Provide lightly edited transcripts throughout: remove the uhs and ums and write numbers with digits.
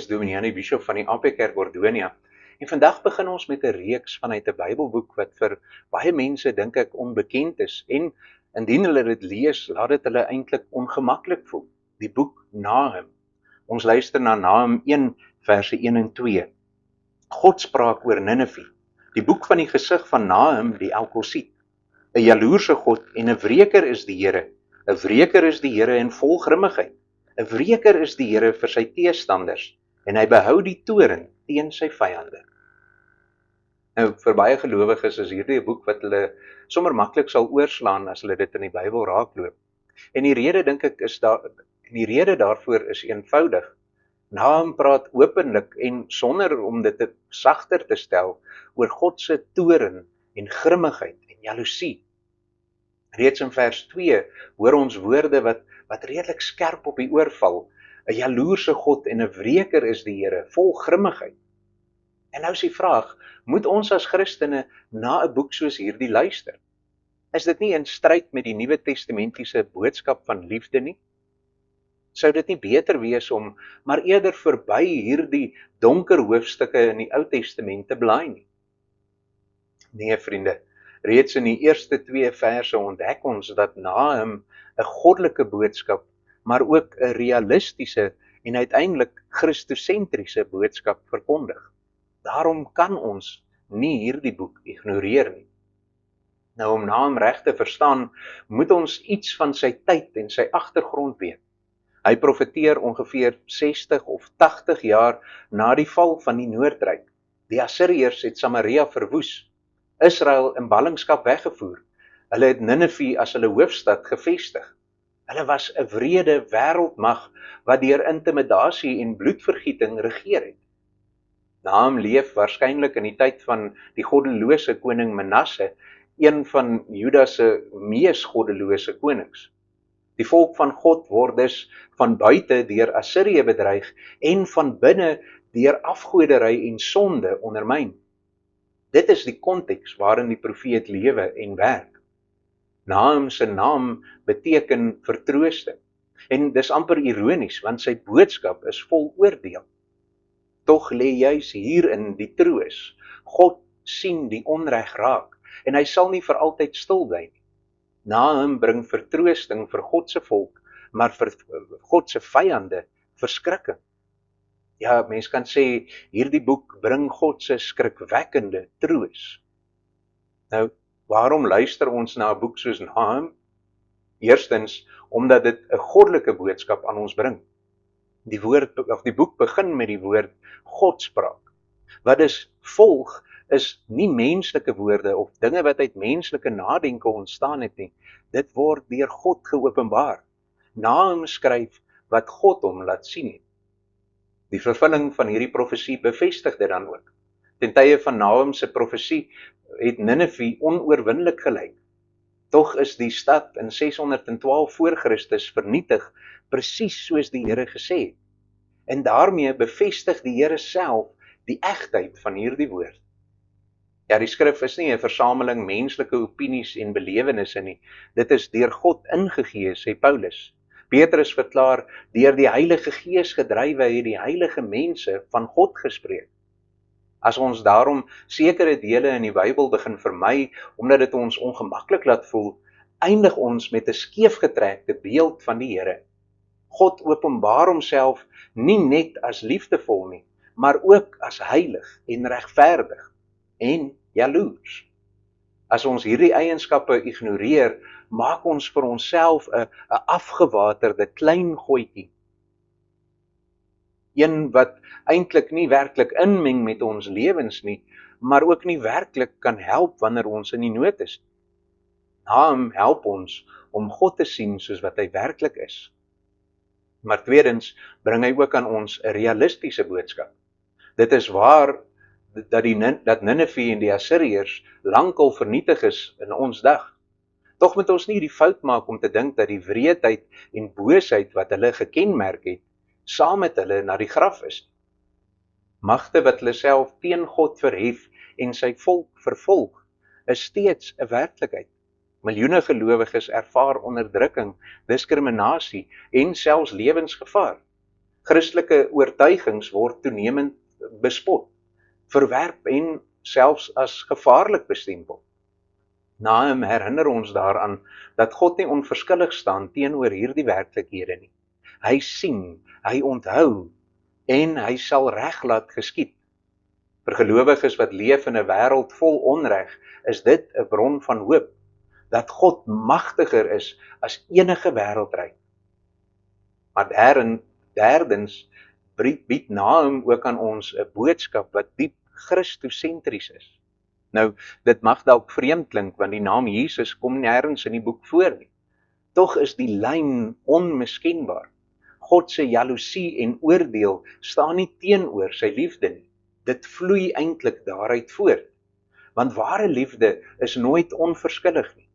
is Dominee Annie Bishop van die AP Kerk Ordonia. En vandag begin ons met 'n reeks vanuit 'n Bybelboek wat vir baie mense dink ek onbekend is en indien hulle dit lees, laat dit hulle eintlik ongemaklik voel. Die boek Nahum. Ons luister na Nahum 1 verse 1 en 2. God spraak oor Ninive. Die boek van die gesig van Nahum die Elkossiet. 'n jaloerse God en 'n wreker is die Here. 'n wreker is die Here en vol grimmigheid. 'n wreker is die Here vir sy teestanders en hy behou die toorn teen sy vyande. Nou, vir baie gelowiges is hierdie 'n boek wat hulle sommer maklik sal oorslaan as hulle dit in die Bybel raakloop. En die rede dink ek die rede daarvoor is eenvoudig. Nahum praat openlik en sonder om dit te sagter te stel oor God se toorn en grimmigheid en jaloesie. Reeds in vers 2 hoor ons woorde wat redelik skerp op die oor val. 'n jaloerse God en 'n wreker is die Here, vol grimmigheid. En nou is die vraag, moet ons as Christene na 'n boek soos hierdie luister? Is dit nie in stryd met die Nuwe Testamentiese boodskap van liefde nie? Sou dit nie beter wees om maar eerder verby hierdie donker hoofstukke in die Ou Testament te blaai nie? Nee, vriende, reeds in die eerste 2 verse ontdek ons dat Nahum 'n goddelike boodskap, maar ook 'n realistiese en uiteindelik Christosentriese boodskap verkondig. Daarom kan ons nie hierdie boek ignoreer nie. Nou, om Nahum reg te verstaan, moet ons iets van sy tyd en sy agtergrond weet. Hy profeteer ongeveer 60 of 80 jaar na die val van die Noordryk. Die Assiriërs het Samaria verwoes, Israel in ballingskap weggevoer. Hulle het Ninive as hulle hoofstad gevestig. Hulle was 'n wrede wêreldmag wat deur intimidasie en bloedvergieting regeer het. Nahum leef waarskynlik in die tyd van die goddelose koning Manasse, een van Juda se mees goddelose konings. Die volk van God word dus van buite deur Assirië bedreig en van binne deur afgoderry en sonde ondermyn. Dit is die konteks waarin die profeet lewe en werk. Nahum se naam beteken vertroosting. En dis amper ironies, want sy boodskap is vol oordeel. Tog lê juis hierin die troos. God sien die onreg raak en hy sal nie vir altyd stil bly nie. Nahum bring vertroosting vir God se volk, maar vir God se vyande verskrikking. Ja, mens kan sê, hierdie boek bring God se skrikwekkende troos. Nou, waarom luister ons na 'n boek soos Nahum? Eerstens, omdat dit 'n goddelike boodskap aan ons bring. Die boek begin met die woord Godspraak. Wat dus volg, is nie menslike woorde of dinge wat uit menslike nadenke ontstaan het nie. Dit word deur God geopenbaar. Nahum skryf wat God hom laat sien het. Die vervulling van hierdie profesie bevestig dit dan ook. Ten tye van Nahum se profesie het Ninive onoorwinnelik gelyk. Tog is die stad in 612 voor Christus vernietig, presies soos die Here gesê het. En daarmee bevestig die Here self die egtheid van hierdie woord. Ja, die skrif is nie 'n versameling menslike opinies en belewennisse nie. Dit is deur God ingegee, sê Paulus. Petrus verklaar, deur die Heilige Gees gedrywe het die heilige mense van God gespreek. As ons daarom sekere dele in die Bybel begin vermy, omdat dit ons ongemaklik laat voel, eindig ons met 'n skeefgetrekte beeld van die Here. God openbaar homself nie net as liefdevol nie, maar ook as heilig en regverdig en jaloers. As ons hierdie eienskappe ignoreer, maak ons vir onsself 'n afgewaterde klein goetjie. Een wat eintlik nie werklik inmeng met ons lewens nie, maar ook nie werklik kan help wanneer ons in die nood is. Nahum help ons om God te sien soos wat hy werklik is. Maar tweedens bring hy ook aan ons 'n realistiese boodskap. Dit is waar dat Ninive en die Assiriërs lankal vernietig is in ons dag. Tog moet ons nie die fout maak om te dink dat die wreedheid en boosheid wat hulle gekenmerk het, saam met hulle na die graf is. Magte wat hulle self teen God verhef en sy volk vervolg, is steeds 'n werklikheid. Miljoene gelowiges ervaar onderdrukking, diskriminasie en selfs lewensgevaar. Christelike oortuigings word toenemend bespot, verwerp en selfs as gevaarlik bestempel. Nahum herinner ons daaraan dat God nie onverskillig staan teenoor hierdie werklikhede nie. Hy sien, hy onthou en hy sal reg laat geskied. Vir gelowiges wat leef in 'n wêreld vol onreg, is dit 'n bron van hoop, dat God magtiger is as enige wêreldryk. Maar derdens bied Nahum ook aan ons 'n boodskap wat diep Christosentries is. Nou, dit mag dalk vreemd klink, want die naam Jesus kom nêrens in die boek voor nie. Tog is die lyn onmiskenbaar. God se jaloesie en oordeel staan nie teenoor sy liefde nie. Dit vloei eintlik daaruit voort. Want ware liefde is nooit onverskillig nie.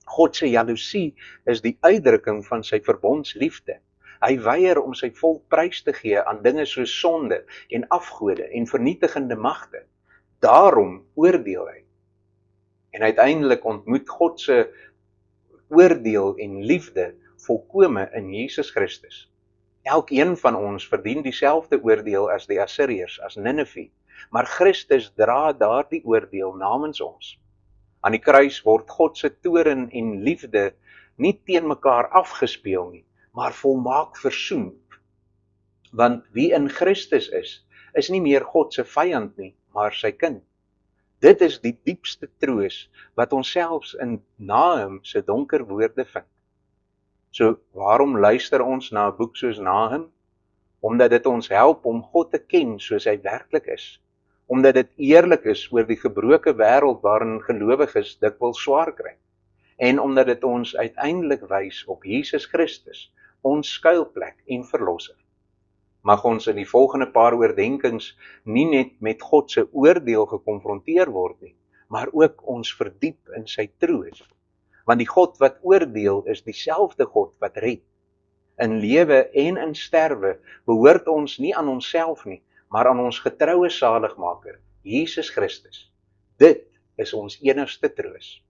God se jaloesie is die uitdrukking van sy verbondsliefde. Hy weier om sy volk prys te gee aan dinge soos sonde en afgode en vernietigende magte. Daarom oordeel hy. En uiteindelik ontmoet God se oordeel en liefde volkome in Jesus Christus. Elkeen van ons verdien dieselfde oordeel as die Assiriërs, as Ninive, maar Christus dra daardie oordeel namens ons. Aan die kruis word God se toorn en liefde nie teen mekaar afgespeel nie, maar volmaak versoen. Want wie in Christus is nie meer God se vyand nie, maar sy kind. Dit is die diepste troos wat ons selfs in Nahum se donker woorde vind. So waarom luister ons na 'n boek soos Nahum? Omdat dit ons help om God te ken soos hy werklik is. Omdat dit eerlik is oor die gebroke wêreld waarin gelowiges dikwels swaar kry. En omdat dit ons uiteindelik wys op Jesus Christus, ons skuilplek en verlosser. Mag ons in die volgende paar oordenkings nie net met God se oordeel gekonfronteer word nie, maar ook ons verdiep in sy troos. Want die God wat oordeel is dieselfde God wat red. In lewe en in sterwe behoort ons nie aan onsself nie, maar aan ons getroue saligmaker, Jesus Christus. Dit is ons enigste troos.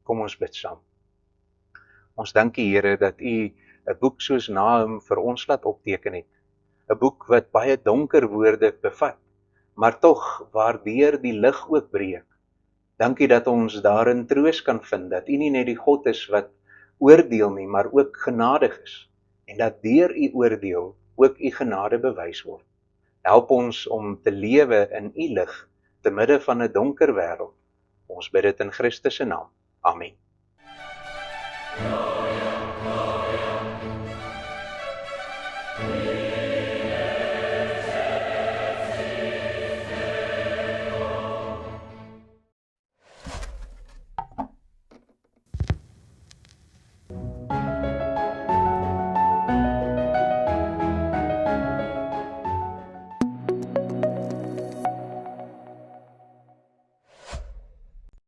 Kom ons bid saam. Ons dank U, Here, dat U 'n boek soos Nahum vir ons laat opteken het. 'n Boek wat baie donker woorde bevat, maar tog waardeur die lig ook breek. Dankie dat ons daarin troos kan vind, dat U nie net die God is wat oordeel nie, maar ook genadig is, en dat deur U oordeel ook U genade bewys word. Help ons om te lewe in U lig, te midde van 'n donker wêreld. Ons bid dit in Christus se naam. Amen.